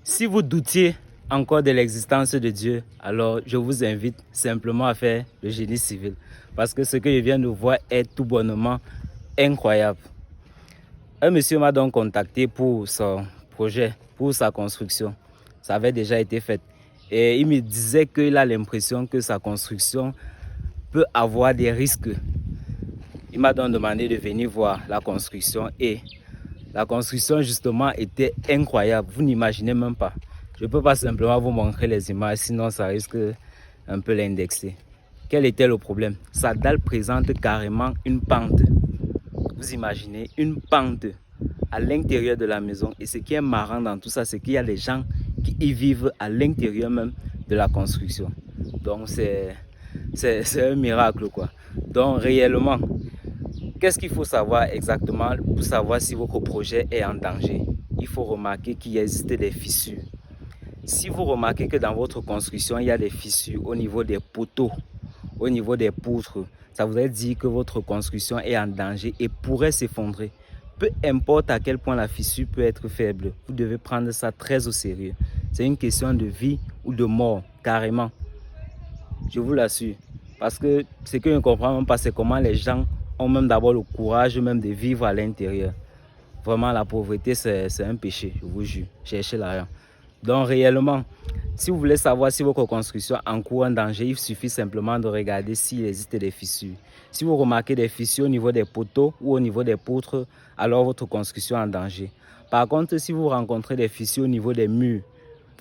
Si vous doutiez encore de l'existence de Dieu, alors je vous invite simplement à faire le génie civil. Parce que ce que je viens de voir est tout bonnement incroyable. Un monsieur m'a donc contacté pour son projet, pour sa construction. Ça avait déjà été fait. Et il me disait qu'il a l'impression que sa construction peut avoir des risques. Il m'a donc demandé de venir voir la construction et la construction justement était incroyable. Vous n'imaginez même pas. Je ne peux pas simplement vous montrer les images, sinon ça risque un peu l'indexer. Quel était le problème? Sa dalle présente carrément une pente. Vous imaginez, une pente à l'intérieur de la maison. Et ce qui est marrant dans tout ça, c'est qu'il y a des gens qui y vivent à l'intérieur même de la construction. Donc c'est un miracle quoi. Donc réellement, qu'est-ce qu'il faut savoir exactement pour savoir si votre projet est en danger? Il faut remarquer qu'il existe des fissures. Si vous remarquez que dans votre construction, il y a des fissures au niveau des poteaux, au niveau des poutres, ça voudrait dire que votre construction est en danger et pourrait s'effondrer. Peu importe à quel point la fissure peut être faible, vous devez prendre ça très au sérieux. C'est une question de vie ou de mort, carrément. Je vous l'assure. Parce que ce que je ne comprends même pas, c'est comment les gens ont même d'abord le courage même de vivre à l'intérieur. Vraiment, la pauvreté, c'est un péché, je vous jure. Cherchez l'argent. Donc, réellement, si vous voulez savoir si votre construction encourt un danger, il suffit simplement de regarder s'il existe des fissures. Si vous remarquez des fissures au niveau des poteaux ou au niveau des poutres, alors votre construction est en danger. Par contre, si vous rencontrez des fissures au niveau des murs,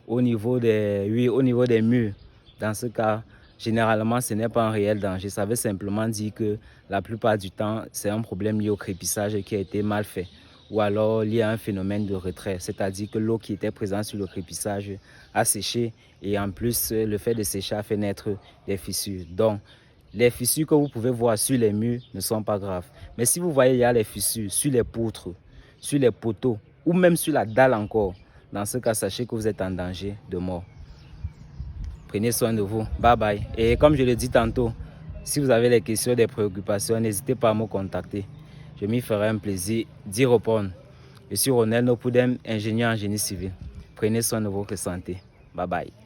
au niveau des murs, dans ce cas, généralement, ce n'est pas un réel danger. Ça veut simplement dire que la plupart du temps, c'est un problème lié au crépissage qui a été mal fait. Ou alors lié à un phénomène de retrait, c'est-à-dire que l'eau qui était présente sur le crépissage a séché et en plus, le fait de sécher a fait naître des fissures. Donc, les fissures que vous pouvez voir sur les murs ne sont pas graves. Mais si vous voyez, il y a les fissures sur les poutres, sur les poteaux ou même sur la dalle encore, dans ce cas, sachez que vous êtes en danger de mort. Prenez soin de vous. Bye bye. Et comme je l'ai dit tantôt, si vous avez des questions, des préoccupations, n'hésitez pas à me contacter. Je m'y ferai un plaisir d'y répondre. Je suis Ronel Nopudem, ingénieur en génie civil. Prenez soin de votre santé. Bye bye.